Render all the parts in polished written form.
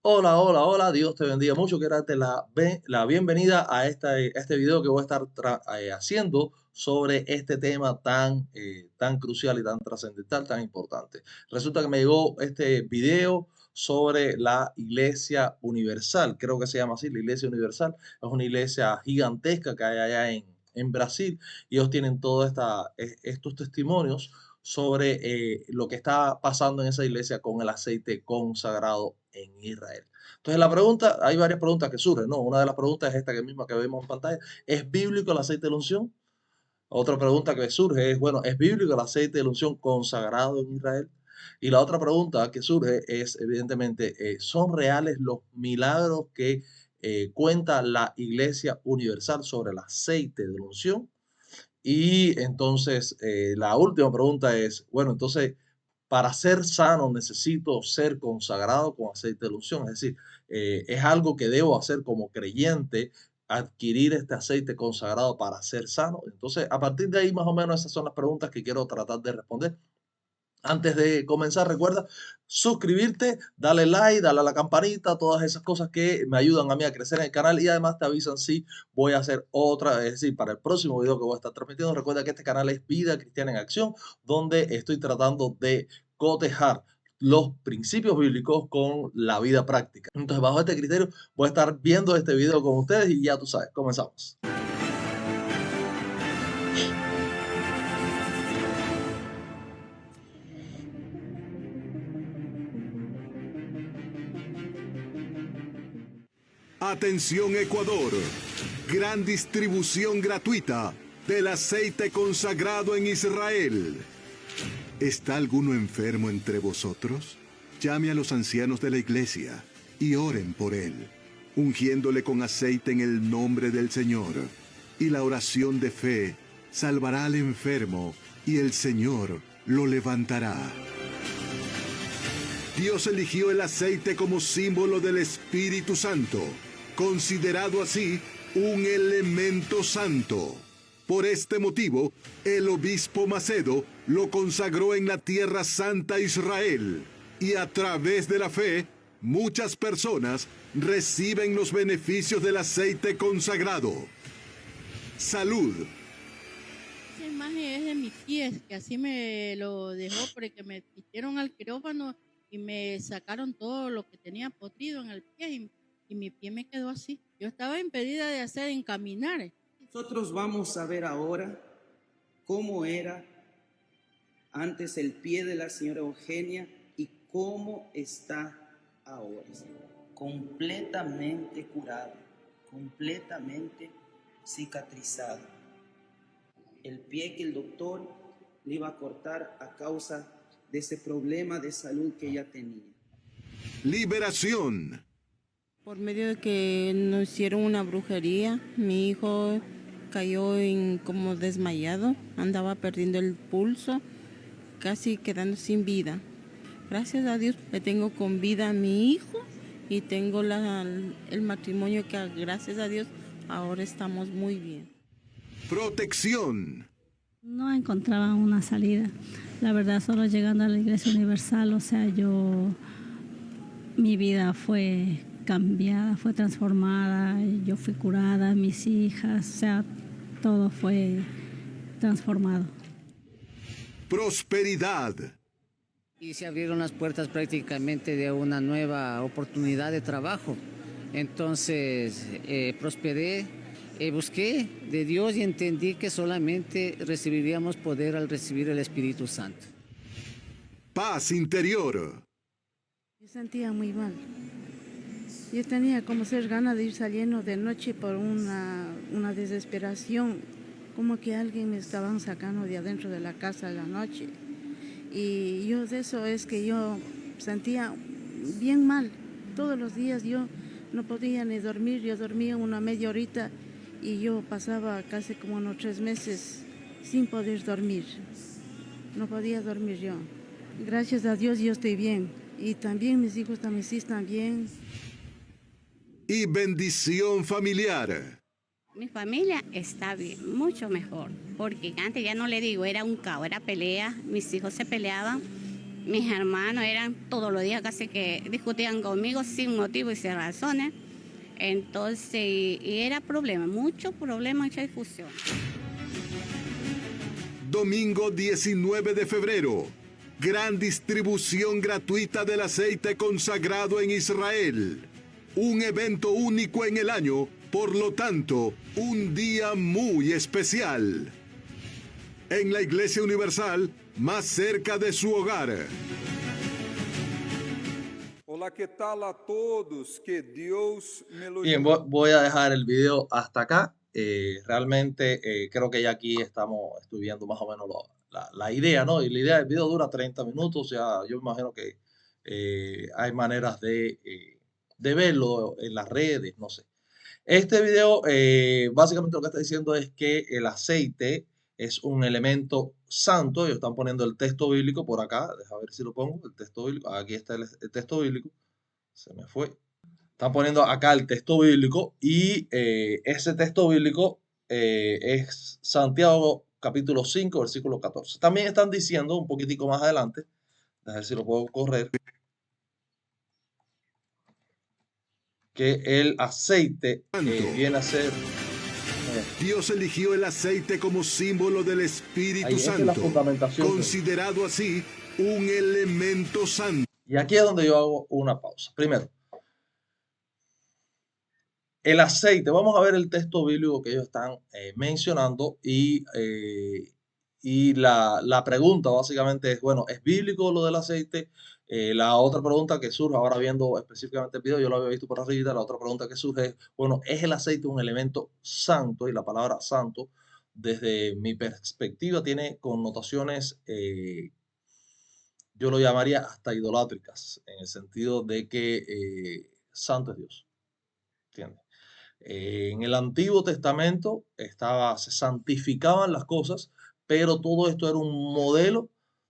Hola, hola, hola, Dios te bendiga mucho. Quiero darte la bienvenida a este video que voy a estar haciendo sobre este tema tan crucial y tan trascendental, tan importante. Resulta que me llegó este video sobre la Iglesia Universal, creo que se llama así, la Iglesia Universal. Es una iglesia gigantesca que hay allá en Brasil y ellos tienen todos estos testimonios sobre lo que está pasando en esa iglesia con el aceite consagrado en Israel. Entonces hay varias preguntas que surgen, ¿no? Una de las preguntas es esta que misma que vemos en pantalla. ¿Es bíblico el aceite de la unción? Otra pregunta que surge es, bueno, ¿es bíblico el aceite de la unción consagrado en Israel? Y la otra pregunta que surge es, evidentemente, ¿son reales los milagros que cuenta la Iglesia Universal sobre el aceite de la unción? Y entonces, la última pregunta es, bueno, entonces, para ser sano necesito ser consagrado con aceite de unción. Es decir, es algo que debo hacer como creyente, adquirir este aceite consagrado para ser sano. Entonces, a partir de ahí, más o menos, esas son las preguntas que quiero tratar de responder. Antes de comenzar, recuerda suscribirte, darle like, darle a la campanita, todas esas cosas que me ayudan a mí a crecer en el canal y además te avisan si voy a hacer otra, es decir, para el próximo video que voy a estar transmitiendo. Recuerda que este canal es Vida Cristiana en Acción, donde estoy tratando de cotejar los principios bíblicos con la vida práctica. Entonces, bajo este criterio, voy a estar viendo este video con ustedes y ya tú sabes, comenzamos. Atención Ecuador, gran distribución gratuita del aceite consagrado en Israel. ¿Está alguno enfermo entre vosotros? Llame a los ancianos de la iglesia y oren por él, ungiéndole con aceite en el nombre del Señor. Y la oración de fe salvará al enfermo y el Señor lo levantará. Dios eligió el aceite como símbolo del Espíritu Santo, considerado así un elemento santo. Por este motivo, el obispo Macedo lo consagró en la Tierra Santa Israel, y a través de la fe, muchas personas reciben los beneficios del aceite consagrado. Salud. Esa imagen es de mis pies, que así me lo dejó porque me metieron al quirófano y me sacaron todo lo que tenía podrido en el pie y mi pie me quedó así. Yo estaba impedida de hacer encaminar. Nosotros vamos a ver ahora cómo era antes el pie de la señora Eugenia y cómo está ahora. Completamente curado, completamente cicatrizado. El pie que el doctor le iba a cortar a causa de ese problema de salud que ella tenía. Liberación. Por medio de que nos hicieron una brujería, mi hijo cayó como desmayado, andaba perdiendo el pulso, casi quedando sin vida. Gracias a Dios le tengo con vida a mi hijo y tengo el matrimonio que gracias a Dios ahora estamos muy bien. Protección. No encontraba una salida. La verdad, solo llegando a la Iglesia Universal, mi vida fue cambiada, fue transformada, yo fui curada, mis hijas, todo fue transformado. Prosperidad. Y se abrieron las puertas prácticamente de una nueva oportunidad de trabajo. Entonces prosperé, busqué de Dios y entendí que solamente recibiríamos poder al recibir el Espíritu Santo. Paz interior. Yo sentía muy mal. Yo tenía como ser ganas de ir saliendo de noche por una desesperación, como que alguien me estaban sacando de adentro de la casa en la noche. Y yo de eso es que yo sentía bien mal. Todos los días yo no podía ni dormir, yo dormía una media horita y yo pasaba casi como unos 3 meses sin poder dormir. No podía dormir yo. Gracias a Dios yo estoy bien. Y también mis hijos también sí están bien. Y bendición familiar. Mi familia está bien, mucho mejor, porque antes ya no le digo, era un caos, era pelea, mis hijos se peleaban Mis hermanos eran todos los días casi que discutían conmigo sin motivo y sin razones. Entonces, y era problema, mucho problema, mucha discusión. Domingo 19 de febrero. Gran distribución gratuita del aceite consagrado en Israel. Un evento único en el año, por lo tanto, un día muy especial. En la Iglesia Universal, más cerca de su hogar. Hola, ¿qué tal a todos? Que Dios me los... Bien, voy a dejar el video hasta acá. Realmente creo que ya aquí estoy viendo más o menos la idea, ¿no? Y la idea del video dura 30 minutos. Ya yo imagino que hay maneras de verlo en las redes, no sé. Este video básicamente lo que está diciendo es que el aceite es un elemento santo. Ellos están poniendo el texto bíblico por acá. Deja ver si lo pongo. El texto bíblico. Aquí está el texto bíblico. Se me fue. Están poniendo acá el texto bíblico y ese texto bíblico es Santiago capítulo 5, versículo 14. También están diciendo un poquitico más adelante, a ver si lo puedo correr, que el aceite viene a ser... Dios eligió el aceite como símbolo del Espíritu Santo, considerado así un elemento santo. Y aquí es donde yo hago una pausa. Primero, el aceite, vamos a ver el texto bíblico que ellos están mencionando y la pregunta básicamente es, bueno, ¿es bíblico lo del aceite? La otra pregunta que surge, ahora viendo específicamente el video, yo lo había visto por arriba, la otra pregunta que surge es, bueno, ¿es el aceite un elemento santo? Y la palabra santo, desde mi perspectiva, tiene connotaciones, yo lo llamaría hasta idolátricas, en el sentido de que santo es Dios, ¿entiendes? En el Antiguo Testamento se santificaban las cosas, pero todo esto era un modelo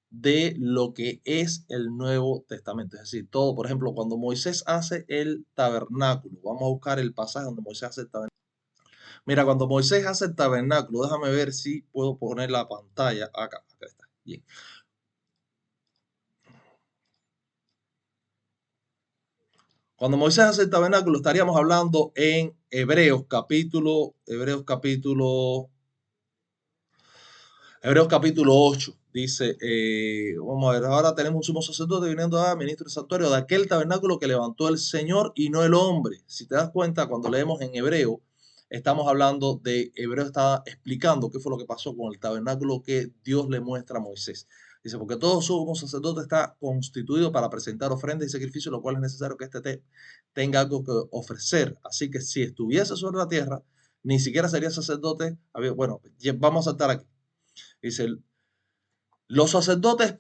de lo que es el Nuevo Testamento. Es decir, todo, por ejemplo, cuando Moisés hace el tabernáculo, vamos a buscar el pasaje donde Moisés hace el tabernáculo. Mira, cuando Moisés hace el tabernáculo, déjame ver si puedo poner la pantalla acá. Acá está. Bien. Cuando Moisés hace el tabernáculo, estaríamos hablando en Hebreos capítulo 8. Dice, vamos a ver, ahora tenemos un sumo sacerdote viniendo a ministro del santuario de aquel tabernáculo que levantó el Señor y no el hombre. Si te das cuenta, cuando leemos en Hebreo, estamos hablando de, Hebreo está explicando qué fue lo que pasó con el tabernáculo que Dios le muestra a Moisés. Dice, porque todo sumo sacerdote está constituido para presentar ofrendas y sacrificios, lo cual es necesario que éste tenga algo que ofrecer. Así que si estuviese sobre la tierra, ni siquiera sería sacerdote. Bueno, vamos a saltar aquí. Dice, los sacerdotes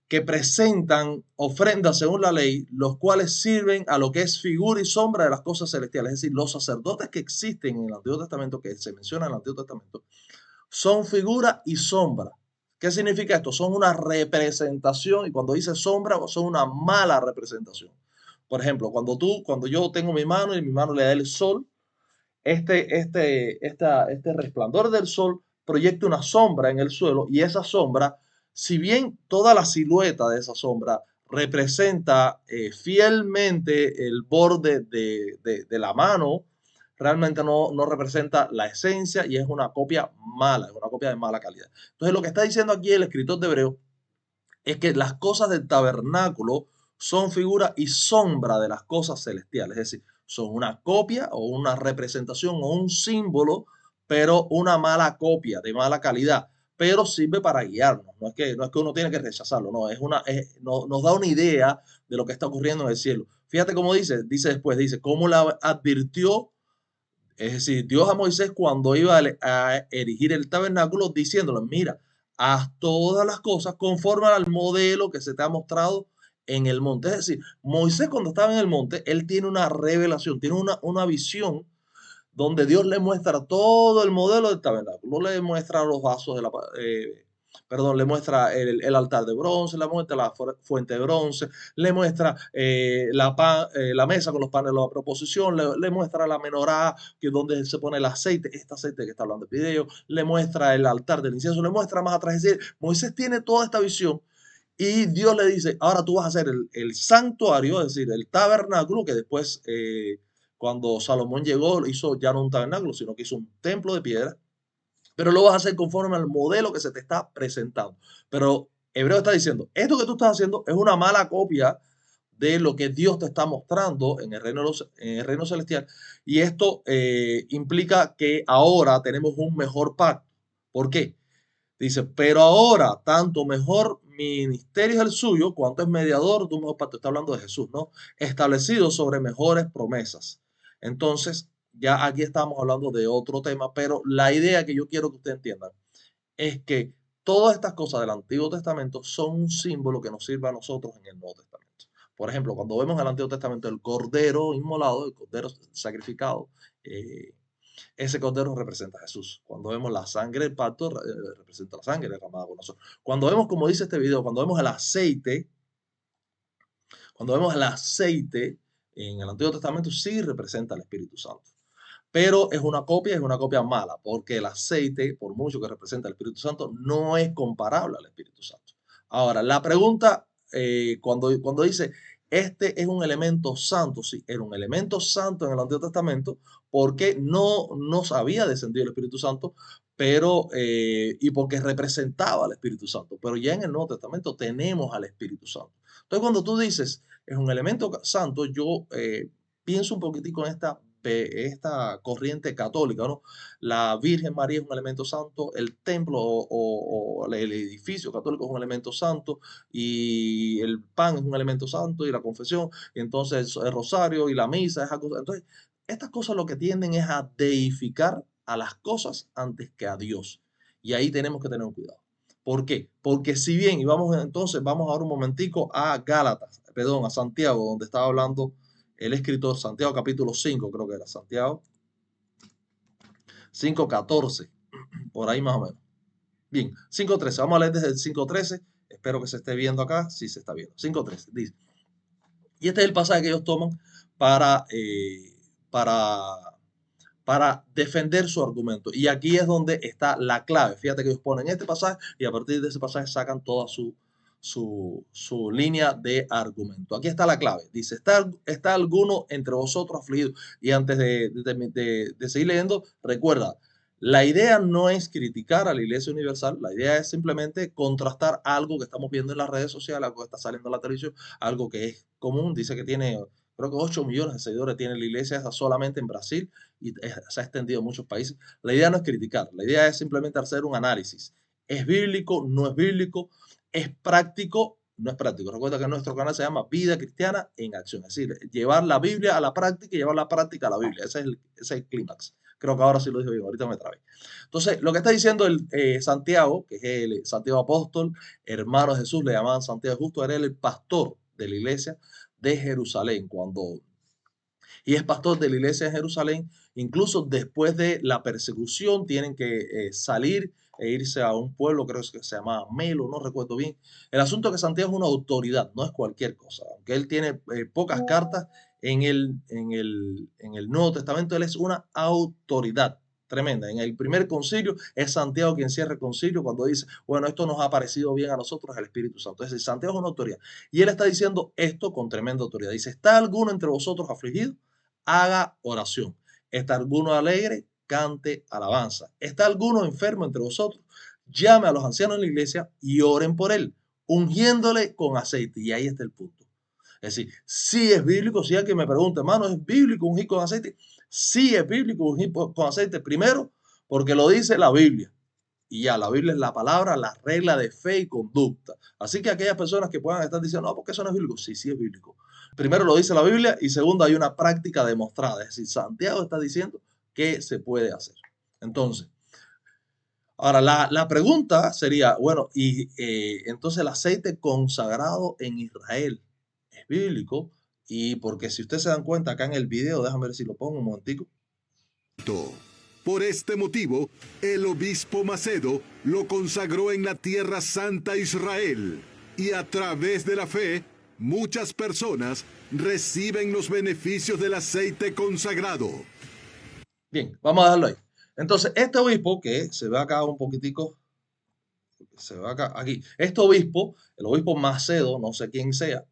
que presentan ofrendas según la ley, los cuales sirven a lo que es figura y sombra de las cosas celestiales. Es decir, los sacerdotes que existen en el Antiguo Testamento, que se menciona en el Antiguo Testamento, son figura y sombra. ¿Qué significa esto? Son una representación, y cuando dice sombra, son una mala representación. Por ejemplo, cuando yo tengo mi mano y mi mano le da el sol, este resplandor del sol proyecta una sombra en el suelo, y esa sombra, si bien toda la silueta de esa sombra representa fielmente el borde de la mano, realmente no representa la esencia y es una copia mala, es una copia de mala calidad. Entonces lo que está diciendo aquí el escritor de Hebreo es que las cosas del tabernáculo son figura y sombra de las cosas celestiales, es decir, son una copia o una representación o un símbolo, pero una mala copia de mala calidad, pero sirve para guiarnos. No es que uno tiene que rechazarlo, no, nos da una idea de lo que está ocurriendo en el cielo. Fíjate cómo dice después, cómo la advirtió, es decir, Dios a Moisés cuando iba a erigir el tabernáculo, diciéndole, mira, haz todas las cosas conforme al modelo que se te ha mostrado en el monte. Es decir, Moisés cuando estaba en el monte, él tiene una revelación, tiene una visión donde Dios le muestra todo el modelo del tabernáculo. Le muestra los vasos le muestra el altar de bronce, le muestra la fuente de bronce, le muestra la mesa con los panes de la proposición, le muestra la menorá, que es donde se pone el aceite, este aceite que está hablando el video, le muestra el altar del incienso, le muestra más atrás. Es decir, Moisés tiene toda esta visión Y Dios le dice, ahora tú vas a hacer el santuario, es decir, el tabernáculo, que después, cuando Salomón llegó, hizo ya no un tabernáculo, sino que hizo un templo de piedra, pero lo vas a hacer conforme al modelo que se te está presentando. Pero Hebreo está diciendo, esto que tú estás haciendo es una mala copia de lo que Dios te está mostrando en el reino celestial. Y esto implica que ahora tenemos un mejor pacto. ¿Por qué? Dice, pero ahora tanto mejor ministerio es el suyo, cuanto es mediador de un mejor pacto. Está hablando de Jesús, ¿no? Establecido sobre mejores promesas. Entonces, ya aquí estamos hablando de otro tema, pero la idea que yo quiero que ustedes entiendan es que todas estas cosas del Antiguo Testamento son un símbolo que nos sirve a nosotros en el Nuevo Testamento. Por ejemplo, cuando vemos en el Antiguo Testamento el cordero inmolado, el cordero sacrificado, ese cordero representa a Jesús. Cuando vemos la sangre del pacto, representa la sangre derramada por nosotros. Cuando vemos, como dice este video, cuando vemos el aceite en el Antiguo Testamento, sí representa al Espíritu Santo. Pero es una copia mala, porque el aceite, por mucho que representa al Espíritu Santo, no es comparable al Espíritu Santo. Ahora, la pregunta, cuando dice, este es un elemento santo, sí, era un elemento santo en el Antiguo Testamento, porque no nos había descendido el Espíritu Santo, pero, y porque representaba al Espíritu Santo. Pero ya en el Nuevo Testamento tenemos al Espíritu Santo. Entonces, cuando tú dices, es un elemento santo, yo pienso un poquitico en esta corriente católica, ¿no? La Virgen María es un elemento santo, el templo o el edificio católico es un elemento santo, y el pan es un elemento santo, y la confesión, y entonces el rosario y la misa es algo. Entonces, estas cosas lo que tienden es a deificar a las cosas antes que a Dios. Y ahí tenemos que tener cuidado. ¿Por qué? Porque si bien, y vamos ahora un momentico a a Santiago, donde estaba hablando el escritor, Santiago capítulo 5, creo que era Santiago 5:14, por ahí más o menos. Bien, 5:13, vamos a leer desde el 5:13, espero que se esté viendo acá, sí se está viendo. 5:13 dice, y este es el pasaje que ellos toman para defender su argumento. Y aquí es donde está la clave. Fíjate que ellos ponen este pasaje y a partir de ese pasaje sacan toda su línea de argumento. Aquí está la clave. Dice, ¿está alguno entre vosotros afligido? Y antes de seguir leyendo, recuerda, la idea no es criticar a la Iglesia Universal, la idea es simplemente contrastar algo que estamos viendo en las redes sociales, algo que está saliendo en la televisión, algo que es común. Dice que tiene, creo que 8 millones de seguidores tiene la iglesia solamente en Brasil y se ha extendido en muchos países. La idea no es criticar, la idea es simplemente hacer un análisis. ¿Es bíblico? ¿No es bíblico? ¿Es práctico? No es práctico. Recuerda que nuestro canal se llama Vida Cristiana en Acción. Es decir, llevar la Biblia a la práctica y llevar la práctica a la Biblia. Ese es el clímax. Creo que ahora sí lo dije bien, ahorita me trabé. Entonces, lo que está diciendo Santiago, que es el Santiago Apóstol, hermano de Jesús, le llamaban Santiago Justo, era el pastor de la iglesia de Jerusalén. Y es pastor de la iglesia de Jerusalén, incluso después de la persecución, tienen que salir e irse a un pueblo, creo que se llama Melo, no recuerdo bien. El asunto es que Santiago es una autoridad, no es cualquier cosa. Aunque él tiene pocas cartas en el Nuevo Testamento, él es una autoridad tremenda. En el primer concilio es Santiago quien cierra el concilio cuando dice, bueno, esto nos ha parecido bien a nosotros, el Espíritu Santo. Es decir, Santiago es una autoridad. Y él está diciendo esto con tremenda autoridad. Dice, ¿está alguno entre vosotros afligido? Haga oración. ¿Está alguno alegre? Cante alabanza. ¿Está alguno enfermo entre vosotros? Llame a los ancianos de la iglesia y oren por él, ungiéndole con aceite. Y ahí está el punto. Es decir, sí es bíblico. Si alguien me pregunta, hermano, ¿es bíblico ungir con aceite? Sí es bíblico ungir con aceite. Primero, porque lo dice la Biblia. Y ya, la Biblia es la palabra, la regla de fe y conducta. Así que aquellas personas que puedan estar diciendo, no, porque eso no es bíblico. Sí, sí es bíblico. Primero lo dice la Biblia y segundo hay una práctica demostrada. Es decir, Santiago está diciendo que se puede hacer. Entonces, ahora la pregunta sería, bueno, y entonces el aceite consagrado en Israel es bíblico. Y porque si ustedes se dan cuenta acá en el video, déjame ver si lo pongo un momentico. Por este motivo, el obispo Macedo lo consagró en la tierra santa Israel, y a través de la fe, muchas personas reciben los beneficios del aceite consagrado. Bien, vamos a dejarlo ahí. Entonces, este obispo, que se ve acá un poquitico, se ve acá, aquí. Este obispo, el obispo Macedo, no sé quién sea,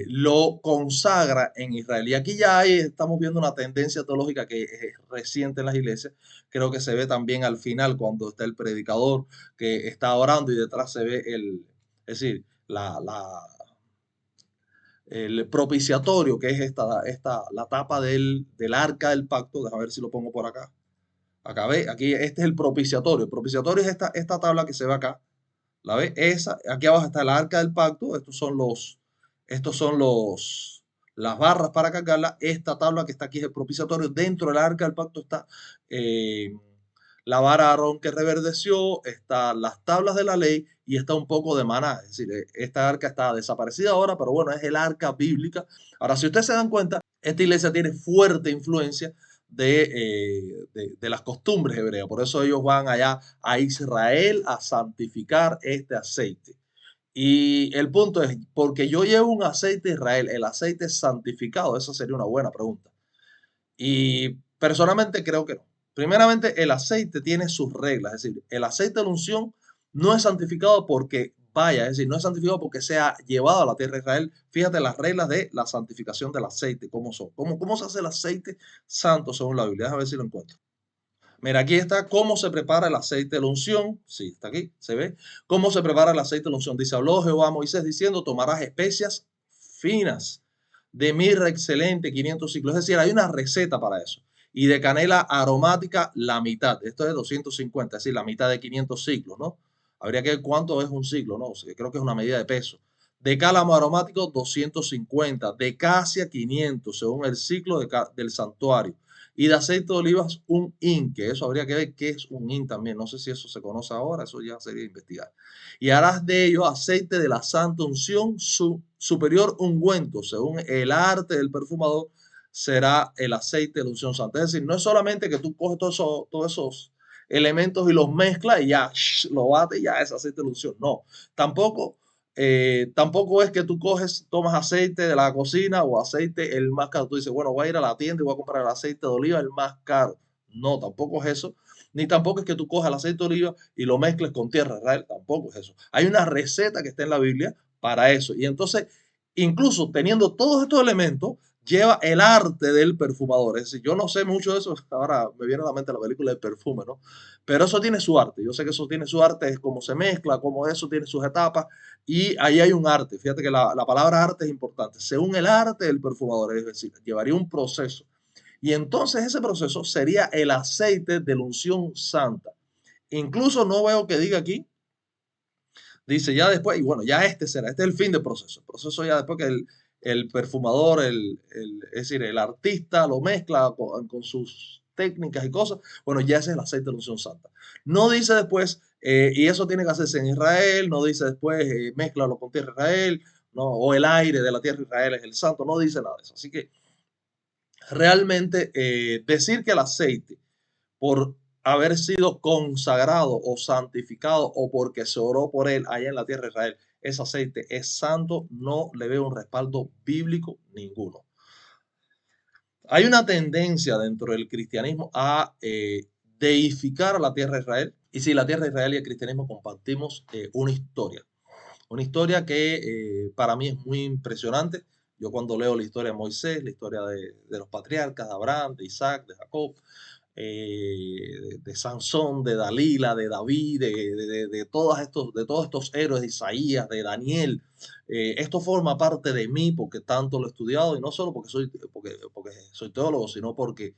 lo consagra en Israel. Y aquí ya estamos viendo una tendencia teológica que es reciente en las iglesias. Creo que se ve también al final cuando está el predicador que está orando y detrás se ve es decir, el propiciatorio, que es la tapa del arca del pacto. Déjame ver si lo pongo por acá. Acá ve, aquí este es el propiciatorio. El propiciatorio es esta tabla que se ve acá. ¿La ve? Aquí abajo está el arca del pacto. Estos son las barras para cargarla. Esta tabla que está aquí es el propiciatorio. Dentro del arca del pacto está eh, la vara de Aarón que reverdeció, están las tablas de la ley y está un poco de maná. Es decir, esta arca está desaparecida ahora, pero bueno, es el arca bíblica. Ahora, si ustedes se dan cuenta, esta iglesia tiene fuerte influencia de las costumbres hebreas. Por eso ellos van allá a Israel a santificar este aceite. Y el punto es, porque yo llevo un aceite a Israel, el aceite es santificado. Esa sería una buena pregunta. Y personalmente creo que no. Primeramente, el aceite tiene sus reglas. Es decir, el aceite de la unción no es santificado porque vaya, es decir, no es santificado porque sea llevado a la tierra de Israel. Fíjate las reglas de la santificación del aceite, cómo son. ¿Cómo se hace el aceite santo según la Biblia? Déjame ver si lo encuentro. Mira, aquí está cómo se prepara el aceite de la unción. Sí, está aquí, se ve. Cómo se prepara el aceite de la unción. Dice, habló Jehová a Moisés diciendo, tomarás especias finas de mirra excelente, 500 ciclos. Es decir, hay una receta para eso. Y de canela aromática, la mitad. Esto es 250, es decir, la mitad de 500 ciclos, ¿no? Habría que ver cuánto es un ciclo, ¿no? Creo que es una medida de peso. De cálamo aromático, 250. De casia, 500, según el ciclo del santuario. Y de aceite de olivas, un hin, que eso habría que ver qué es un hin también. No sé si eso se conoce ahora, eso ya sería investigar. Y harás de ello aceite de la santa unción superior ungüento, según el arte del perfumador, será el aceite de la unción santa. Es decir, no es solamente que tú coges todos esos elementos y los mezclas y ya lo bates y ya es aceite de la unción. No, tampoco es que tú tomas aceite de la cocina o aceite el más caro. Tú dices, bueno, voy a ir a la tienda y voy a comprar el aceite de oliva el más caro. No, tampoco es eso. Ni tampoco es que tú cojas el aceite de oliva y lo mezcles con tierra de Israel. Tampoco es eso. Hay una receta que está en la Biblia para eso. Y entonces, incluso teniendo todos estos elementos, lleva el arte del perfumador. Es decir, yo no sé mucho de eso. Ahora me viene a la mente la película de perfume, ¿no? Pero eso tiene su arte. Yo sé que eso tiene su arte, es cómo se mezcla, cómo eso tiene sus etapas. Y ahí hay un arte. Fíjate que la palabra arte es importante. Según el arte del perfumador, es decir, llevaría un proceso. Y entonces ese proceso sería el aceite de la unción santa. Incluso no veo que diga aquí, dice ya después, y bueno, ya este es el fin del proceso. El proceso ya después que el perfumador, es decir, el artista lo mezcla con sus técnicas y cosas, bueno, ya ese es el aceite de la unción santa. No dice después, y eso tiene que hacerse en Israel, no dice después, mézclalo con tierra de Israel, no, o el aire de la tierra de Israel es el santo, no dice nada de eso. Así que realmente decir que el aceite, por haber sido consagrado o santificado o porque se oró por él allá en la tierra de Israel, ese aceite es santo, no le veo un respaldo bíblico ninguno. Hay una tendencia dentro del cristianismo a deificar a la tierra de Israel. Y si la tierra de Israel y el cristianismo compartimos una historia que para mí es muy impresionante. Yo cuando leo la historia de Moisés, la historia de los patriarcas, de Abraham, de Isaac, de Jacob, de Sansón, de Dalila, de David, de todos estos héroes, de Isaías, de Daniel. Esto forma parte de mí porque tanto lo he estudiado y no solo porque soy teólogo, sino porque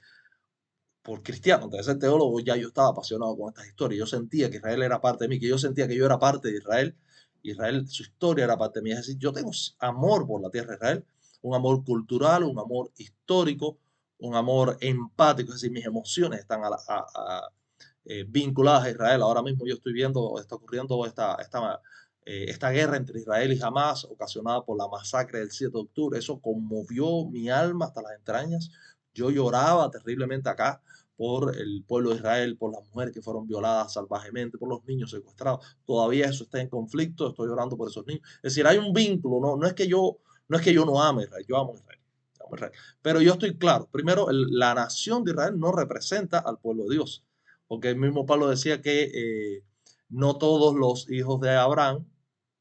por cristiano. Antes de ser teólogo ya yo estaba apasionado con estas historias. Yo sentía que Israel era parte de mí, que yo sentía que yo era parte de Israel. Israel, su historia era parte de mí. Es decir, yo tengo amor por la tierra de Israel, un amor cultural, un amor histórico, un amor empático, es decir, mis emociones están vinculadas a Israel. Ahora mismo yo estoy viendo, está ocurriendo esta guerra entre Israel y Hamas, ocasionada por la masacre del 7 de octubre. Eso conmovió mi alma hasta las entrañas. Yo lloraba terriblemente acá por el pueblo de Israel, por las mujeres que fueron violadas salvajemente, por los niños secuestrados. Todavía eso está en conflicto, estoy llorando por esos niños. Es decir, hay un vínculo, no es que yo no ame a Israel, yo amo a Israel. Pero yo estoy claro, primero, la nación de Israel no representa al pueblo de Dios, porque el mismo Pablo decía que no todos los hijos de Abraham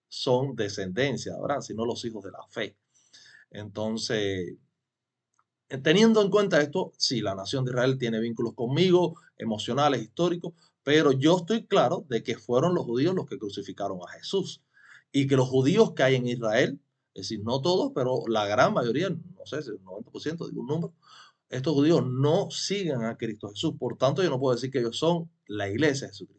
son descendencia de Abraham, sino los hijos de la fe. Entonces, teniendo en cuenta esto, sí, la nación de Israel tiene vínculos conmigo, emocionales, históricos, pero yo estoy claro de que fueron los judíos los que crucificaron a Jesús y que los judíos que hay en Israel, es decir, no todos, pero la gran mayoría, no sé, el 90%, digo un número, estos judíos no siguen a Cristo Jesús. Por tanto, yo no puedo decir que ellos son la iglesia de Jesucristo.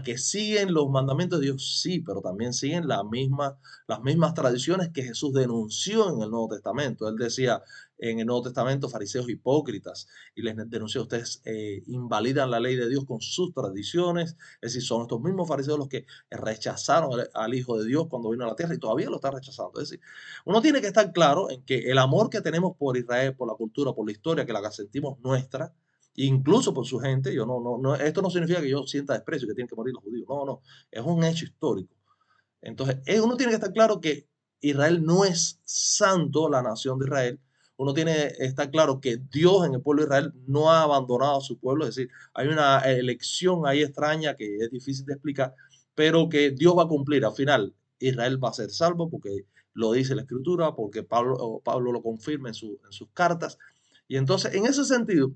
Que siguen los mandamientos de Dios, sí, pero también siguen las mismas tradiciones que Jesús denunció en el Nuevo Testamento. Él decía en el Nuevo Testamento, fariseos hipócritas, y les denunció, ustedes invalidan la ley de Dios con sus tradiciones, es decir, son estos mismos fariseos los que rechazaron al Hijo de Dios cuando vino a la tierra y todavía lo están rechazando. Es decir, uno tiene que estar claro en que el amor que tenemos por Israel, por la cultura, por la historia, que la sentimos nuestra, incluso por su gente, esto no significa que yo sienta desprecio, que tienen que morir los judíos, no, es un hecho histórico. Entonces, uno tiene que estar claro que Israel no es santo, la nación de Israel. Uno tiene que estar claro que Dios en el pueblo de Israel no ha abandonado a su pueblo, es decir, hay una elección ahí extraña que es difícil de explicar, pero que Dios va a cumplir. Al final, Israel va a ser salvo porque lo dice la Escritura, porque Pablo lo confirma en sus cartas. Y entonces, en ese sentido,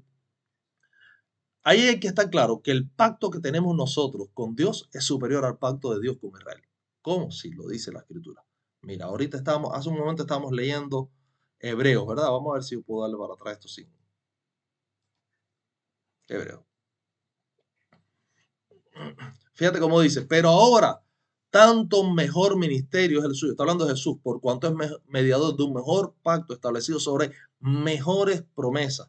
ahí hay que estar claro que el pacto que tenemos nosotros con Dios es superior al pacto de Dios con Israel. ¿Cómo? Si lo dice la Escritura. Mira, hace un momento estábamos leyendo Hebreos, ¿verdad? Vamos a ver si puedo darle para atrás esto sin Hebreos. Fíjate cómo dice, pero ahora tanto mejor ministerio es el suyo. Está hablando de Jesús, por cuanto es mediador de un mejor pacto establecido sobre mejores promesas.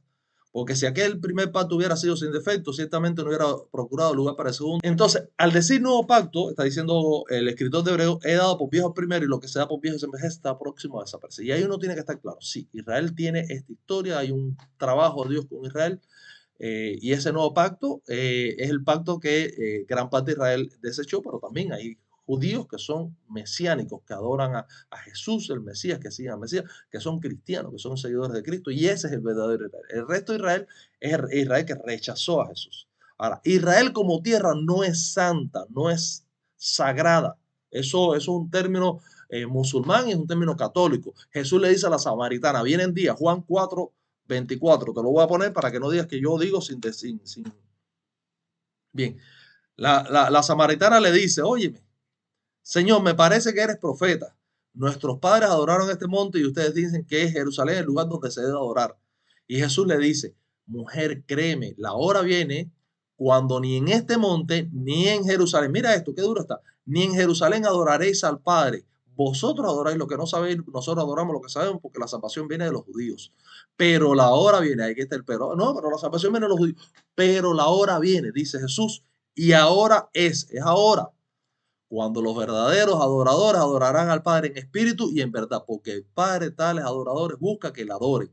Porque si aquel primer pacto hubiera sido sin defecto, ciertamente no hubiera procurado lugar para el segundo. Entonces, al decir nuevo pacto, está diciendo el escritor de Hebreo, he dado por viejo primero y lo que se da por viejo se envejece, está próximo a desaparecer. Y ahí uno tiene que estar claro. Sí, Israel tiene esta historia, hay un trabajo de Dios con Israel, y ese nuevo pacto es el pacto que gran parte de Israel desechó, pero también hay judíos que son mesiánicos, que adoran a Jesús, el Mesías, que siguen al Mesías, que son cristianos, que son seguidores de Cristo, y ese es el verdadero Israel. El resto de Israel es Israel que rechazó a Jesús. Ahora, Israel como tierra no es santa, no es sagrada. Eso es un término musulmán y es un término católico. Jesús le dice a la samaritana, vienen días, Juan 4:24, te lo voy a poner para que no digas que yo digo sin. Bien, la samaritana le dice, óyeme, Señor, me parece que eres profeta. Nuestros padres adoraron este monte y ustedes dicen que es Jerusalén el lugar donde se debe adorar. Y Jesús le dice, mujer, créeme, la hora viene cuando ni en este monte ni en Jerusalén, mira esto, qué duro está, ni en Jerusalén adoraréis al Padre. Vosotros adoráis lo que no sabéis, nosotros adoramos lo que sabemos porque la salvación viene de los judíos. Pero la hora viene, ahí que está el pero. No, pero la salvación viene de los judíos. Pero la hora viene, dice Jesús, y ahora es ahora cuando los verdaderos adoradores adorarán al Padre en espíritu y en verdad, porque el Padre tales adoradores busca que le adoren.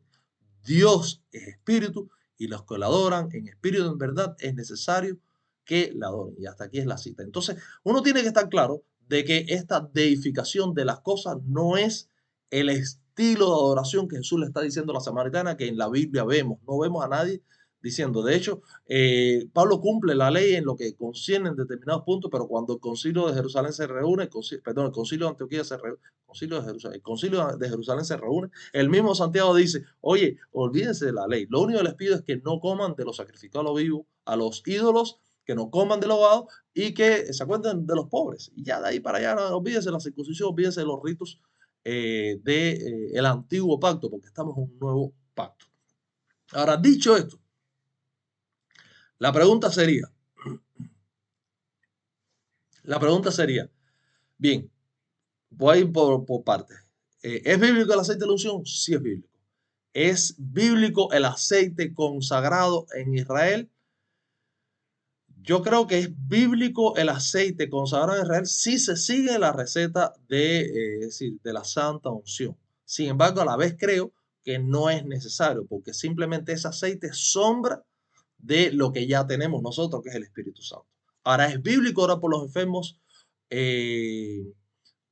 Dios es espíritu y los que le adoran en espíritu y en verdad es necesario que le adoren. Y hasta aquí es la cita. Entonces, uno tiene que estar claro de que esta deificación de las cosas no es el estilo de adoración que Jesús le está diciendo a la samaritana que en la Biblia vemos. No vemos a nadie diciendo. De hecho, Pablo cumple la ley en lo que concierne en determinados puntos, pero cuando el concilio de Jerusalén se reúne, el concilio de Antioquía se reúne, el concilio de Jerusalén se reúne, el mismo Santiago dice, oye, olvídense de la ley, lo único que les pido es que no coman de lo sacrificado a lo vivo, a los ídolos, que no coman de lo ahogado y que se acuerden de los pobres. Y ya de ahí para allá, no, olvídense de la circuncisión, olvídense de los ritos del antiguo pacto, porque estamos en un nuevo pacto. Ahora, dicho esto, la pregunta sería, bien, voy a ir por partes. ¿Es bíblico el aceite de la unción? Sí es bíblico. ¿Es bíblico el aceite consagrado en Israel? Yo creo que es bíblico el aceite consagrado en Israel si se sigue la receta de la santa unción. Sin embargo, a la vez creo que no es necesario, porque simplemente ese aceite es sombra de lo que ya tenemos nosotros, que es el Espíritu Santo. Ahora, ¿es bíblico orar por los enfermos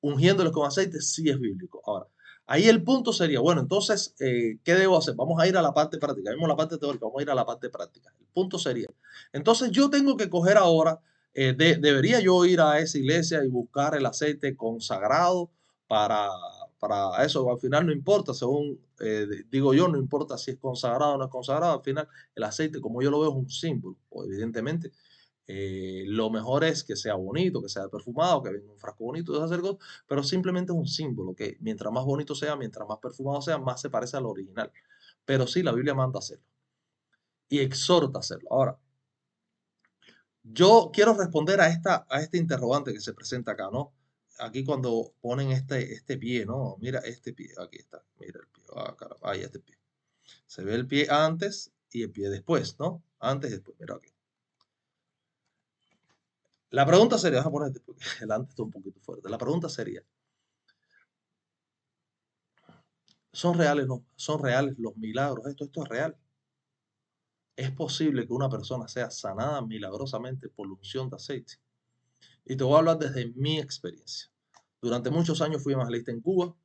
ungiéndolos con aceite? Sí es bíblico. Ahora, ahí el punto sería, bueno, entonces, ¿qué debo hacer? Vamos a ir a la parte práctica. Vimos la parte teórica, vamos a ir a la parte práctica. El punto sería, entonces yo tengo que coger ahora ¿Debería yo ir a esa iglesia y buscar el aceite consagrado para, para eso? Al final no importa, según digo yo, no importa si es consagrado o no es consagrado, al final el aceite, como yo lo veo, es un símbolo. O evidentemente, lo mejor es que sea bonito, que sea perfumado, que venga en un frasco bonito, de hacer cosas, pero simplemente es un símbolo que mientras más bonito sea, mientras más perfumado sea, más se parece al original. Pero sí, la Biblia manda hacerlo y exhorta a hacerlo. Ahora, yo quiero responder a este interrogante que se presenta acá, ¿no? Aquí cuando ponen este pie, ¿no? Mira este pie, aquí está, mira el pie, ah, caramba, ahí este pie. Se ve el pie antes y el pie después, ¿no? Antes y después, mira aquí. La pregunta sería, vamos a poner porque el antes está un poquito fuerte. La pregunta sería, ¿son reales los milagros? Esto es real. ¿Es posible que una persona sea sanada milagrosamente por la unción de aceite? Y te voy a hablar desde mi experiencia. Durante muchos años fui evangelista en Cuba.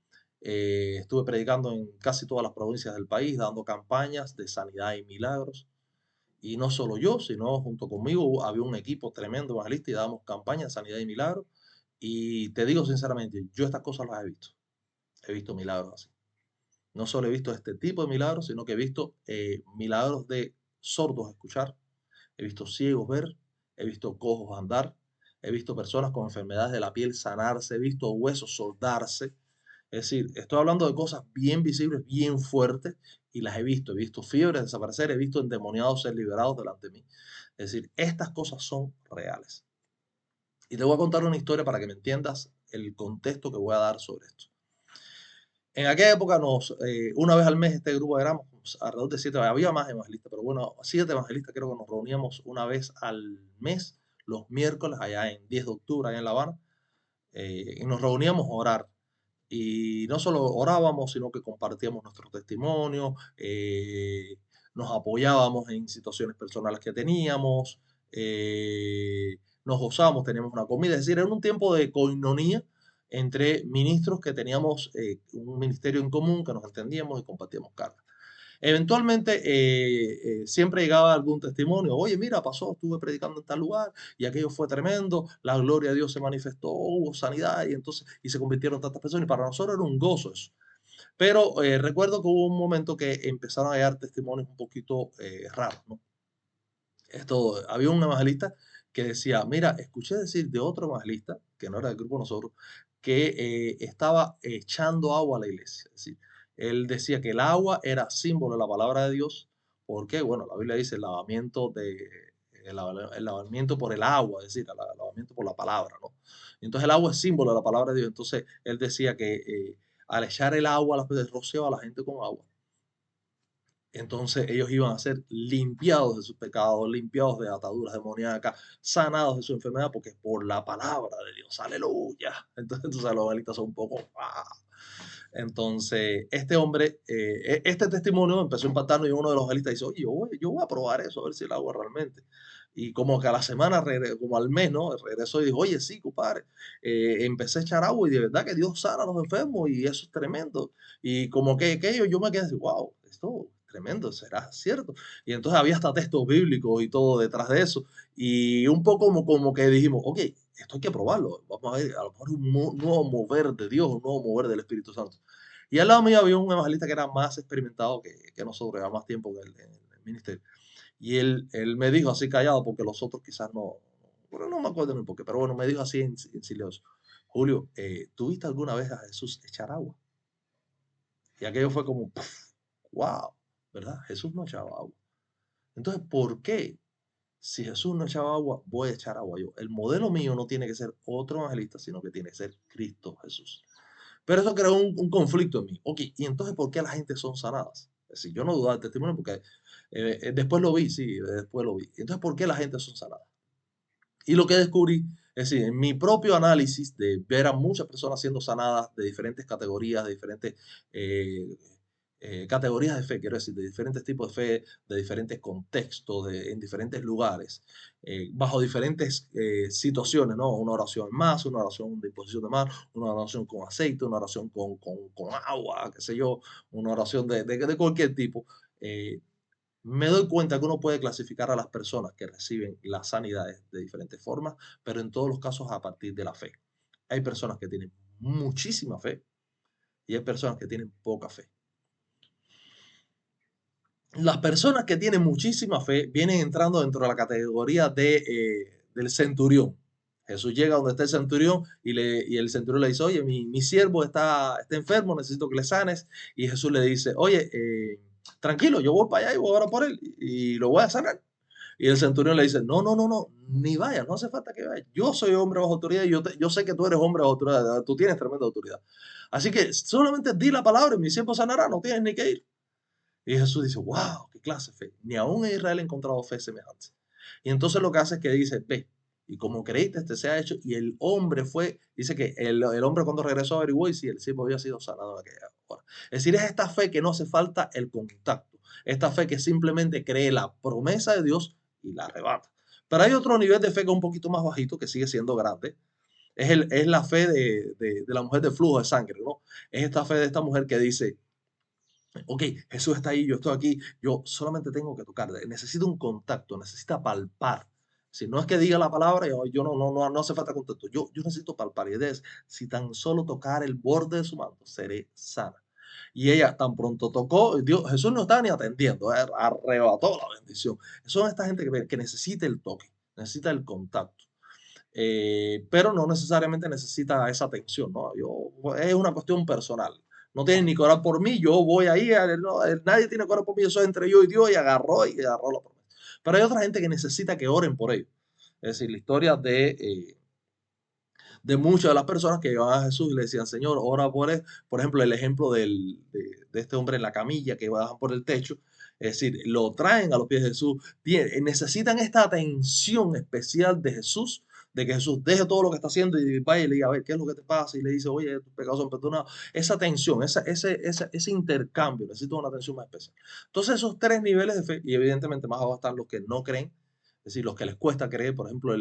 Estuve predicando en casi todas las provincias del país, dando campañas de sanidad y milagros. Y no solo yo, sino junto conmigo había un equipo tremendo evangelista y dábamos campañas de sanidad y milagros. Y te digo sinceramente, yo estas cosas las he visto. He visto milagros así. No solo he visto este tipo de milagros, sino que he visto milagros de sordos escuchar, he visto ciegos ver, he visto cojos andar, he visto personas con enfermedades de la piel sanarse, he visto huesos soldarse. Es decir, estoy hablando de cosas bien visibles, bien fuertes, y las he visto fiebres desaparecer, he visto endemoniados ser liberados delante de mí. Es decir, estas cosas son reales. Y te voy a contar una historia para que me entiendas el contexto que voy a dar sobre esto. En aquella época, una vez al mes, este grupo éramos alrededor de 7, había más evangelistas, pero bueno, 7 evangelistas creo que nos reuníamos una vez al mes, los miércoles, allá en 10 de octubre, allá en La Habana, y nos reuníamos a orar. Y no solo orábamos, sino que compartíamos nuestro testimonio, nos apoyábamos en situaciones personales que teníamos, nos gozábamos, teníamos una comida, es decir, era un tiempo de coinonía entre ministros que teníamos un ministerio en común, que nos entendíamos y compartíamos cargas. Eventualmente siempre llegaba algún testimonio, oye, mira, pasó, estuve predicando en tal lugar y aquello fue tremendo, la gloria de Dios se manifestó, hubo sanidad y entonces y se convirtieron tantas personas y para nosotros era un gozo eso. Pero recuerdo que hubo un momento que empezaron a llegar testimonios un poquito raros, ¿no? Había un evangelista que decía, mira, escuché decir de otro evangelista, que no era del grupo de nosotros, que estaba echando agua a la iglesia. Es decir, él decía que el agua era símbolo de la palabra de Dios, porque, bueno, la Biblia dice el lavamiento por el agua, es decir, el lavamiento por la palabra, ¿no? Entonces el agua es símbolo de la palabra de Dios. Entonces él decía que al echar el agua, rociaba a la gente con agua, entonces ellos iban a ser limpiados de sus pecados, limpiados de ataduras demoníacas, sanados de su enfermedad, porque es por la palabra de Dios. Aleluya. Entonces los evangelistas son un poco... Entonces, este hombre, este testimonio empezó a impactarnos y uno de los evangelistas dice, oye, yo voy a probar eso, a ver si el agua realmente. Y como que a la semana, como al mes, ¿no? Regresó y dijo, oye, sí, compadre, empecé a echar agua y de verdad que Dios sana a los enfermos y eso es tremendo. Y como que yo me quedé así, wow, esto tremendo, será cierto. Y entonces había hasta textos bíblicos y todo detrás de eso. Y un poco como que dijimos, ok, esto hay que probarlo. Vamos a ver, a lo mejor un nuevo mover de Dios, un nuevo mover del Espíritu Santo. Y al lado mío había un evangelista que era más experimentado que nosotros, llevaba más tiempo en el ministerio. Y él me dijo así callado, porque los otros quizás no, bueno, no me acuerdo ni por qué, pero bueno, me dijo así en silencio, Julio, ¿tú viste alguna vez a Jesús echar agua? Y aquello fue como, wow, ¿verdad? Jesús no echaba agua. Entonces, ¿por qué? Si Jesús no echaba agua, voy a echar agua yo. El modelo mío no tiene que ser otro evangelista, sino que tiene que ser Cristo Jesús. Pero eso creó un conflicto en mí. Ok, ¿y entonces por qué la gente son sanadas? Es decir, yo no dudaba del testimonio porque después lo vi, sí, después lo vi. Entonces, ¿por qué la gente son sanadas? Y lo que descubrí, es decir, en mi propio análisis de ver a muchas personas siendo sanadas de diferentes categorías, de diferentes eh, categorías de fe, quiero decir, de diferentes tipos de fe, de diferentes contextos, en diferentes lugares, bajo diferentes situaciones, ¿no? Una oración más, una oración de imposición de manos, una oración con aceite, una oración con agua, qué sé yo, una oración de cualquier tipo. me doy cuenta que uno puede clasificar a las personas que reciben las sanidades de diferentes formas, pero en todos los casos a partir de la fe. Hay personas que tienen muchísima fe y hay personas que tienen poca fe. Las personas que tienen muchísima fe vienen entrando dentro de la categoría del centurión. Jesús llega donde está el centurión y el centurión le dice, oye, mi siervo está enfermo, necesito que le sanes. Y Jesús le dice, oye, tranquilo, yo voy para allá y voy a orar por él y lo voy a sanar. Y el centurión le dice, no, ni vaya, no hace falta que vaya. Yo soy hombre bajo autoridad y yo sé que tú eres hombre bajo autoridad, tú tienes tremenda autoridad. Así que solamente di la palabra y mi siervo sanará, no tienes ni que ir. Y Jesús dice, wow, qué clase de fe. Ni aún en Israel he encontrado fe semejante. Y entonces lo que hace es que dice, ve, y como creíste, este se ha hecho. Y el hombre fue, dice que el hombre cuando regresó averiguó y si el siervo había sido sanado en aquella hora. Es decir, es esta fe que no hace falta el contacto. Esta fe que simplemente cree la promesa de Dios y la arrebata. Pero hay otro nivel de fe que es un poquito más bajito, que sigue siendo grande. Es la fe de la mujer de flujo de sangre, ¿no? Es esta fe de esta mujer que dice, ok, Jesús está ahí, yo estoy aquí, yo solamente tengo que tocar, necesito un contacto, necesita palpar. Si no es que diga la palabra, yo no hace falta contacto, yo necesito palpar. Y es, si tan solo tocar el borde de su manto, seré sana. Y ella tan pronto tocó, Jesús no estaba ni atendiendo, arrebató la bendición. Son esta gente que necesita el toque, necesita el contacto. Pero no necesariamente necesita esa atención, ¿no? Es una cuestión personal. No tienen ni que orar por mí, yo voy ahí, nadie tiene que orar por mí, eso es entre yo y Dios, y agarró la promesa. Pero hay otra gente que necesita que oren por ellos. Es decir, la historia de muchas de las personas que llevaban a Jesús y le decían, Señor, ora por él. Por ejemplo, el ejemplo de este hombre en la camilla que bajan por el techo. Es decir, lo traen a los pies de Jesús. Necesitan esta atención especial de Jesús, de que Jesús deje todo lo que está haciendo y vaya y le diga, a ver, ¿qué es lo que te pasa? Y le dice, oye, tus pecados son perdonados. Esa atención, ese intercambio, necesita una atención más especial. Entonces, esos tres niveles de fe, y evidentemente más abajo están los que no creen, es decir, los que les cuesta creer, por ejemplo,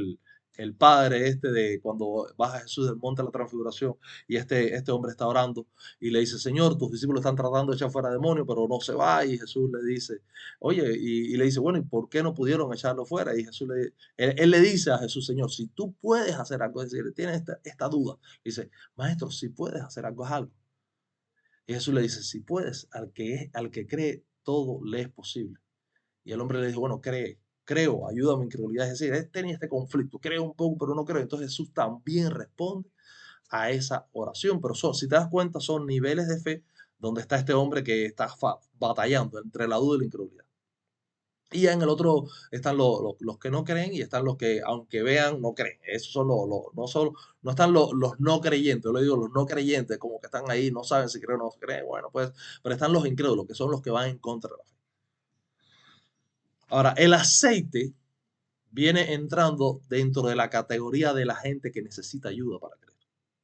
el padre de cuando baja Jesús del monte de la transfiguración y este hombre está orando y le dice, Señor, tus discípulos están tratando de echar fuera demonios, pero no se va. Y Jesús le dice, oye, y le dice, bueno, ¿y por qué no pudieron echarlo fuera? Y Jesús él le dice a Jesús, Señor, si tú puedes hacer algo, es decir, tiene esta duda. Dice, maestro, si puedes hacer algo, haz algo. Y Jesús le dice, si puedes, al que cree, todo le es posible. Y el hombre le dijo, bueno, creo, ayuda a mi incredulidad. Es decir, él tenía este conflicto, creo un poco, pero no creo. Entonces Jesús también responde a esa oración. Pero si te das cuenta, son niveles de fe donde está este hombre que está batallando entre la duda y la incredulidad. Y ya en el otro están los que no creen y están los que, aunque vean, no creen. Esos son no están los no creyentes. Yo le digo los no creyentes, como que están ahí, no saben si creen o no creen. Bueno, pues, pero están los incrédulos, que son los que van en contra de la fe. Ahora, el aceite viene entrando dentro de la categoría de la gente que necesita ayuda para creer.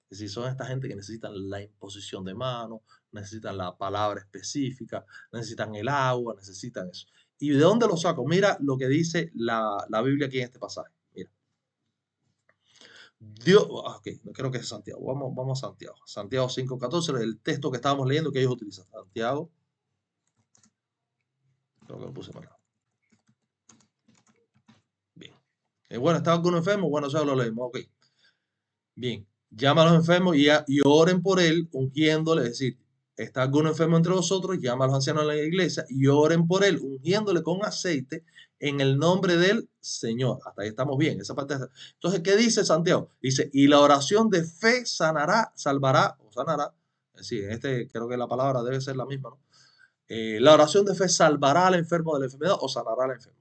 Es decir, son esta gente que necesitan la imposición de manos, necesitan la palabra específica, necesitan el agua, necesitan eso. ¿Y de dónde lo saco? Mira lo que dice la Biblia aquí en este pasaje. Mira. Dios, ok, creo que es Santiago. Vamos a Santiago. Santiago 5:14, el texto que estábamos leyendo que ellos utilizan. Santiago. Creo que lo puse mal. Bien. Bueno, ¿está alguno enfermo? Bueno, eso lo leímos. Ok. Bien. Llama a los enfermos y oren por él, ungiéndole. Es decir, está alguno enfermo entre vosotros, llama a los ancianos de la iglesia y oren por él, ungiéndole con aceite en el nombre del Señor. Hasta ahí estamos bien. Esa parte. Entonces, ¿qué dice Santiago? Dice, y la oración de fe salvará o sanará. Es decir, creo que la palabra debe ser la misma, ¿no? La oración de fe salvará al enfermo de la enfermedad o sanará al enfermo,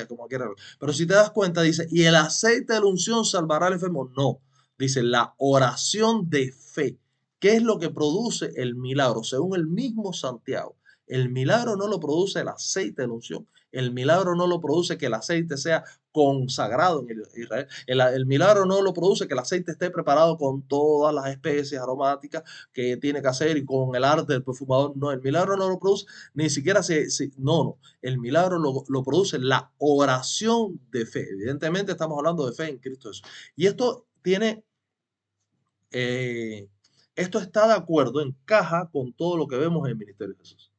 como quiera. Pero si te das cuenta, dice, y el aceite de la unción salvará al enfermo. No, dice la oración de fe. ¿Qué es lo que produce el milagro? Según el mismo Santiago, el milagro no lo produce el aceite de la unción. El milagro no lo produce que el aceite sea consagrado en Israel. El milagro no lo produce que el aceite esté preparado con todas las especies aromáticas que tiene que hacer y con el arte del perfumador. No, el milagro no lo produce, ni siquiera no. El milagro lo produce la oración de fe. Evidentemente estamos hablando de fe en Cristo Jesús. Y esto esto está de acuerdo, encaja con todo lo que vemos en el ministerio de Jesús.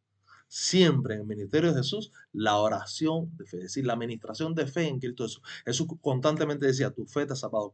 siempre en el ministerio de Jesús la oración de fe, es decir, la administración de fe en Cristo Jesús. Jesús constantemente decía, tu fe te ha salvado,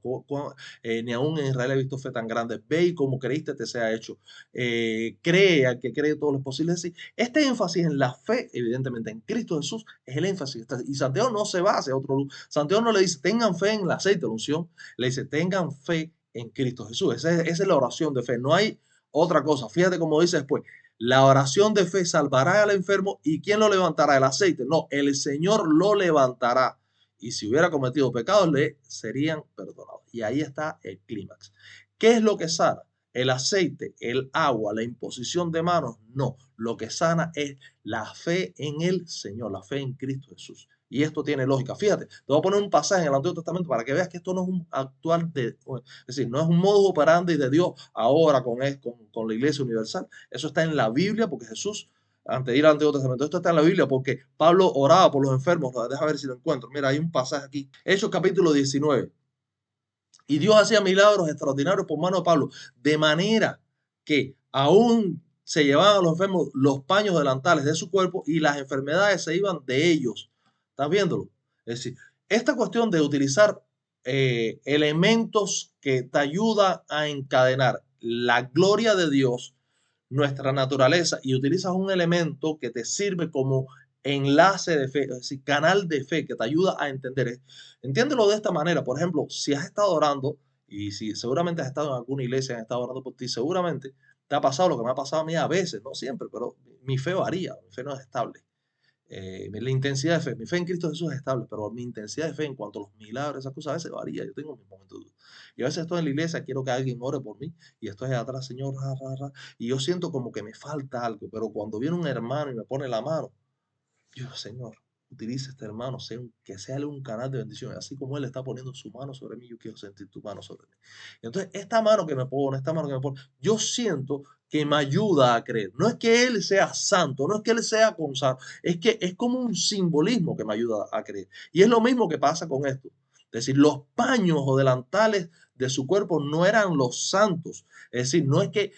ni aún en Israel he visto fe tan grande, ve y como creíste te sea hecho, cree al que cree todo lo posible. Es decir, este énfasis en la fe, evidentemente en Cristo Jesús, es el énfasis. Y Santiago no se va hacia otro lugar. Santiago no le dice, tengan fe en el aceite de la unción, le dice, tengan fe en Cristo Jesús. Esa es la oración de fe, no hay otra cosa. Fíjate cómo dice después, la oración de fe salvará al enfermo y ¿quién lo levantará? El aceite. No, el Señor lo levantará. Y si hubiera cometido pecados, le serían perdonados. Y ahí está el clímax. ¿Qué es lo que sana? El aceite, el agua, la imposición de manos. No, lo que sana es la fe en el Señor, la fe en Cristo Jesús. Y esto tiene lógica. Fíjate, te voy a poner un pasaje en el Antiguo Testamento para que veas que esto no es un actual, es decir, no es un modus operandi de Dios ahora con la Iglesia Universal. Eso está en la Biblia porque Jesús, antes de ir al Antiguo Testamento, esto está en la Biblia porque Pablo oraba por los enfermos. Deja ver si lo encuentro. Mira, hay un pasaje aquí. Hechos capítulo 19. Y Dios hacía milagros extraordinarios por mano de Pablo, de manera que aún se llevaban a los enfermos los paños delantales de su cuerpo y las enfermedades se iban de ellos. ¿Estás viéndolo? Es decir, esta cuestión de utilizar elementos que te ayudan a encadenar la gloria de Dios, nuestra naturaleza, y utilizas un elemento que te sirve como enlace de fe, es decir, canal de fe que te ayuda a entender. Entiéndelo de esta manera. Por ejemplo, si has estado orando, y si seguramente has estado en alguna iglesia, has estado orando por ti, seguramente te ha pasado lo que me ha pasado a mí a veces, no siempre, pero mi fe varía, mi fe no es estable. La intensidad de fe, mi fe en Cristo Jesús es estable, pero mi intensidad de fe en cuanto a los milagros, esas cosas a veces varía. Yo tengo mis momentos de duda. Y a veces estoy en la iglesia, quiero que alguien ore por mí, y estoy atrás, Señor, y yo siento como que me falta algo, pero cuando viene un hermano y me pone la mano, yo, Señor, utiliza este hermano, que sea un canal de bendición. Así como él está poniendo su mano sobre mí, yo quiero sentir tu mano sobre mí. Entonces, esta mano que me pone, yo siento que me ayuda a creer. No es que él sea santo, no es que él sea consagrado, es que es como un simbolismo que me ayuda a creer. Y es lo mismo que pasa con esto. Es decir, los paños o delantales de su cuerpo no eran los santos. Es decir, no es que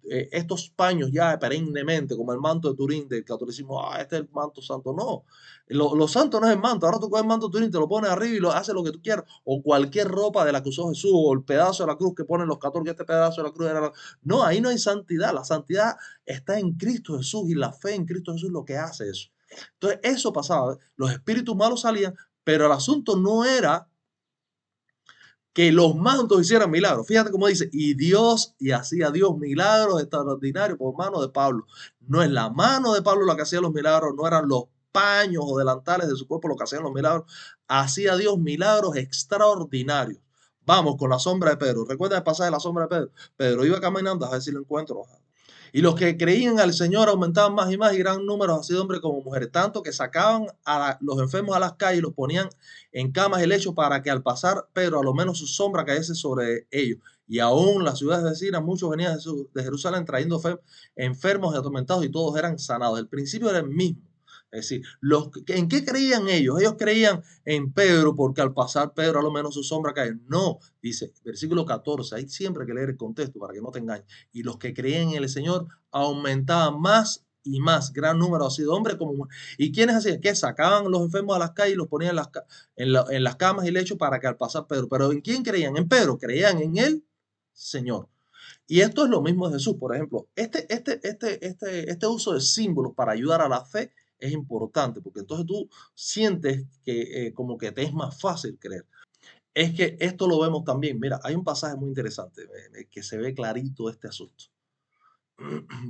estos paños ya perennemente, como el manto de Turín del catolicismo, este es el manto santo. No, lo santo no es el manto. Ahora tú coges el manto de Turín, te lo pones arriba y lo haces lo que tú quieras. O cualquier ropa de la que usó Jesús, o el pedazo de la cruz que ponen los católicos, este pedazo de la cruz era No, ahí no hay santidad. La santidad está en Cristo Jesús y la fe en Cristo Jesús es lo que hace eso. Entonces, eso pasaba. Los espíritus malos salían, pero el asunto no era que los mantos hicieran milagros. Fíjate cómo dice, y hacía Dios milagros extraordinarios por mano de Pablo. No es la mano de Pablo la que hacía los milagros, no eran los paños o delantales de su cuerpo lo que hacían los milagros. Hacía Dios milagros extraordinarios. Vamos con la sombra de Pedro. ¿Recuerda el pasaje de la sombra de Pedro? Pedro iba caminando, a ver si lo encuentro. Y los que creían al Señor aumentaban más y más, y gran número así de hombres como mujeres, tanto que sacaban a los enfermos a las calles y los ponían en camas y lechos para que al pasar Pedro a lo menos su sombra cayese sobre ellos. Y aún las ciudades vecinas, muchos venían de Jerusalén trayendo enfermos y atormentados y todos eran sanados. El principio era el mismo. Es decir, ¿en qué creían ellos? Ellos creían en Pedro porque al pasar Pedro a lo menos su sombra cae. No, dice, versículo 14, hay siempre que leer el contexto para que no te engañes. Y los que creían en el Señor aumentaban más y más, gran número así de hombres como mujeres. ¿Y quiénes hacían? Que sacaban los enfermos a las calles y los ponían en las camas y lechos para que al pasar Pedro. ¿Pero en quién creían? En Pedro, creían en el Señor. Y esto es lo mismo de Jesús, por ejemplo. Este uso de símbolos para ayudar a la fe es importante, porque entonces tú sientes que como que te es más fácil creer. Es que esto lo vemos también. Mira, hay un pasaje muy interesante que se ve clarito este asunto.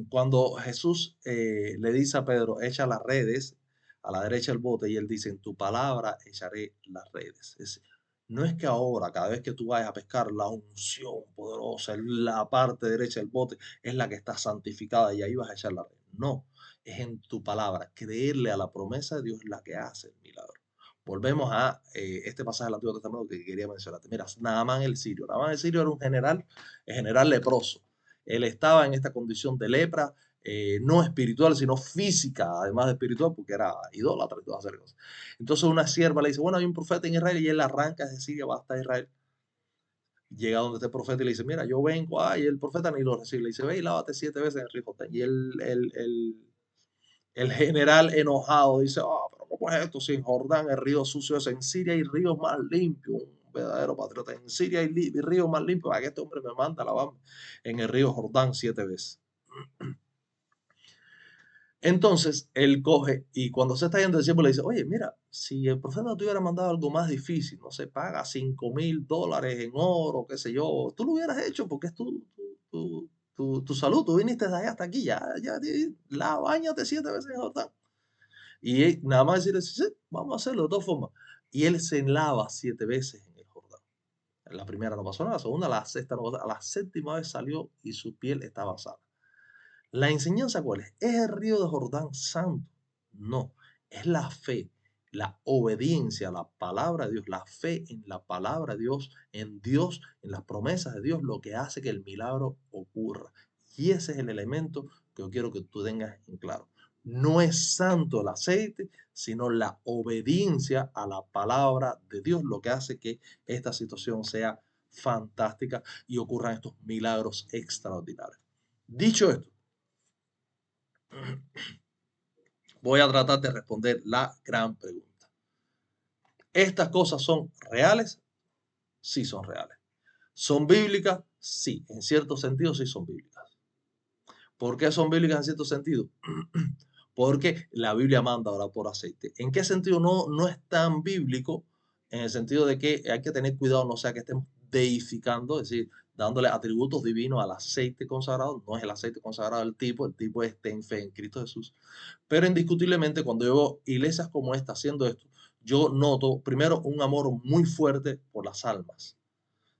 Cuando Jesús le dice a Pedro, echa las redes a la derecha del bote, y él dice, en tu palabra echaré las redes. No es que ahora, cada vez que tú vayas a pescar, la unción poderosa, la parte derecha del bote, es la que está santificada y ahí vas a echar la red. No, es en tu palabra. Creerle a la promesa de Dios es la que hace el milagro. Volvemos a este pasaje del Antiguo Testamento que quería mencionarte. Mira, Naamán el sirio. Naamán el sirio era el general leproso. Él estaba en esta condición de lepra, no espiritual, sino física, además de espiritual, porque era idólatra y todas esas cosas. Entonces una sierva le dice, bueno, hay un profeta en Israel, y él arranca de Siria, va hasta Israel. Llega donde está el profeta y le dice, mira, yo vengo, y el profeta ni lo recibe. Le dice, ve y lávate 7 veces en el río Jordán. Y El general enojado dice, pero ¿cómo es esto? Si en Jordán el río sucio es, en Siria hay ríos más limpios. Un verdadero patriota. En Siria hay ríos más limpios para que este hombre me manda a lavarme en el río Jordán 7 veces. Entonces él coge y cuando se está yendo el tiempo le dice, oye, mira, si el profeta te hubiera mandado algo más difícil, no se paga $5,000 en oro, qué sé yo, tú lo hubieras hecho porque es tu salud, tú viniste de allá hasta aquí, báñate 7 veces en Jordán. Y él, nada más decirle, sí, vamos a hacerlo de todas formas. Y él se lava 7 veces en el Jordán. En la primera no pasó nada, la segunda, la sexta no pasó nada, a la séptima vez salió y su piel estaba sana. ¿La enseñanza cuál es? ¿Es el río de Jordán santo? No, es la fe, la obediencia a la palabra de Dios, la fe en la palabra de Dios, en las promesas de Dios, lo que hace que el milagro ocurra. Y ese es el elemento que yo quiero que tú tengas en claro. No es santo el aceite, sino la obediencia a la palabra de Dios, lo que hace que esta situación sea fantástica y ocurran estos milagros extraordinarios. Dicho esto, voy a tratar de responder la gran pregunta. ¿Estas cosas son reales? Sí son reales. ¿Son bíblicas? Sí, en cierto sentido sí son bíblicas. ¿Por qué son bíblicas en cierto sentido? Porque la Biblia manda orar por aceite. ¿En qué sentido no es tan bíblico? En el sentido de que hay que tener cuidado, no sea que estemos deificando, es decir, dándole atributos divinos al aceite consagrado. No es el aceite consagrado el tipo es ten fe en Cristo Jesús. Pero indiscutiblemente cuando yo veo iglesias como esta haciendo esto, yo noto primero un amor muy fuerte por las almas.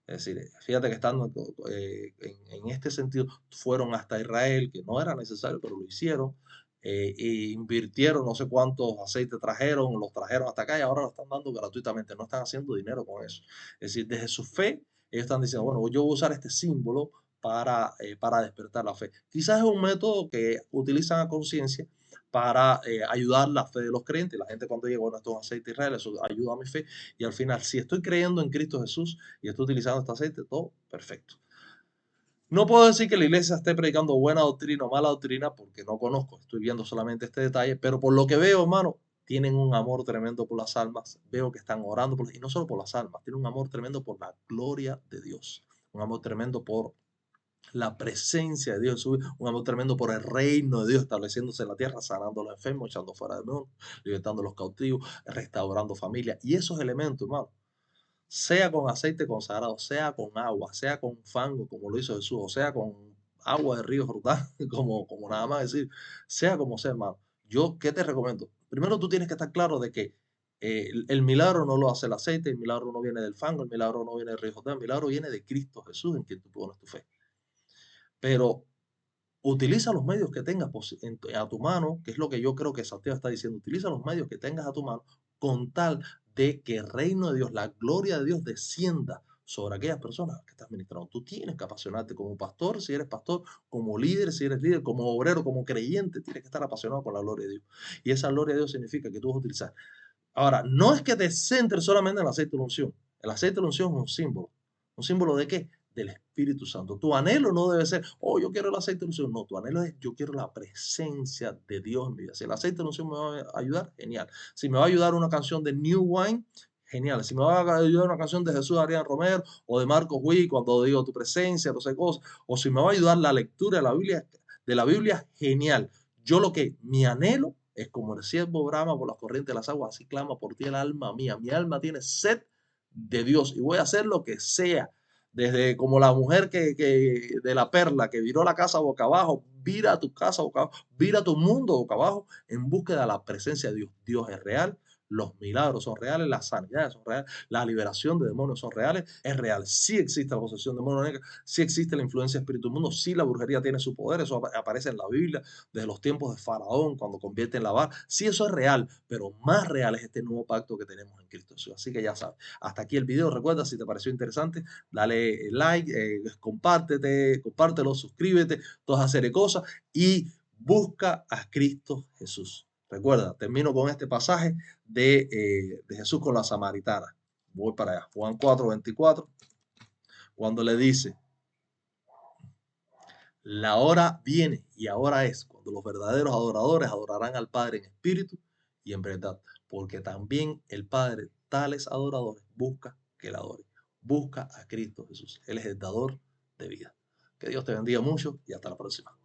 Es decir, fíjate que estando en este sentido, fueron hasta Israel, que no era necesario, pero lo hicieron, e invirtieron no sé cuántos aceites trajeron, los trajeron hasta acá y ahora lo están dando gratuitamente, no están haciendo dinero con eso. Es decir, desde su fe, ellos están diciendo, bueno, yo voy a usar este símbolo para despertar la fe. Quizás es un método que utilizan a conciencia para ayudar la fe de los creyentes. La gente cuando llega, bueno, estos aceites Israel, eso ayuda a mi fe. Y al final, si estoy creyendo en Cristo Jesús y estoy utilizando este aceite, todo perfecto. No puedo decir que la iglesia esté predicando buena doctrina o mala doctrina porque no conozco, estoy viendo solamente este detalle, pero por lo que veo, hermano, tienen un amor tremendo por las almas, veo que están orando y no solo por las almas, tienen un amor tremendo por la gloria de Dios, un amor tremendo por la presencia de Dios, un amor tremendo por el reino de Dios estableciéndose en la tierra, sanando a los enfermos, echando fuera demonios, libertando a los cautivos, restaurando familias. Y esos elementos, hermano, sea con aceite consagrado, sea con agua, sea con fango, como lo hizo Jesús, o sea con agua de río Jordán, como nada más decir, sea como sea, hermano. Yo, ¿qué te recomiendo? Primero tú tienes que estar claro de que el milagro no lo hace el aceite, el milagro no viene del fango, el milagro no viene del río Jordán, el milagro viene de Cristo Jesús en quien tú pones tu fe. Pero utiliza los medios que tengas a tu mano, que es lo que yo creo que Santiago está diciendo, utiliza los medios que tengas a tu mano con tal de que el reino de Dios, la gloria de Dios descienda sobre aquellas personas que estás ministrando. Tú tienes que apasionarte como pastor, si eres pastor, como líder, si eres líder, como obrero, como creyente, tienes que estar apasionado por la gloria de Dios. Y esa gloria de Dios significa que tú vas a utilizar. Ahora, no es que te centres solamente en el aceite de la unción. El aceite de la unción es un símbolo. ¿Un símbolo de qué? Del Espíritu Santo. Tu anhelo no debe ser, yo quiero el aceite de unción. No, tu anhelo es, yo quiero la presencia de Dios en mi vida. Si el aceite de unción me va a ayudar, genial. Si me va a ayudar una canción de New Wine, genial. Si me va a ayudar una canción de Jesús Adrián Romero o de Marcos Witt, cuando digo tu presencia, no sé cosas, o si me va a ayudar la lectura de la Biblia, genial. Yo mi anhelo es como el siervo brama por las corrientes de las aguas, así clama por ti el alma mía. Mi alma tiene sed de Dios y voy a hacer lo que sea. Desde como la mujer de la perla que viró la casa boca abajo, vira tu casa boca abajo, vira tu mundo boca abajo en búsqueda de la presencia de Dios. Dios es real, los milagros son reales, las sanidades son reales, la liberación de demonios son reales, es real. Sí existe la posesión de demonios, sí existe la influencia espíritu del mundo, sí la brujería tiene su poder, eso aparece en la Biblia desde los tiempos de Faraón, cuando convierte en lavar. Sí, eso es real, pero más real es este nuevo pacto que tenemos en Cristo Jesús. Así que ya sabes, hasta aquí el video. Recuerda, si te pareció interesante, dale like, compártelo, suscríbete, toda esa serie de cosas y busca a Cristo Jesús. Recuerda, termino con este pasaje de Jesús con la samaritana. Voy para allá. Juan 4:24, cuando le dice, La hora viene y ahora es cuando los verdaderos adoradores adorarán al Padre en espíritu y en verdad, porque también el Padre, tales adoradores, busca que le adoren. Busca a Cristo Jesús. Él es el dador de vida. Que Dios te bendiga mucho y hasta la próxima.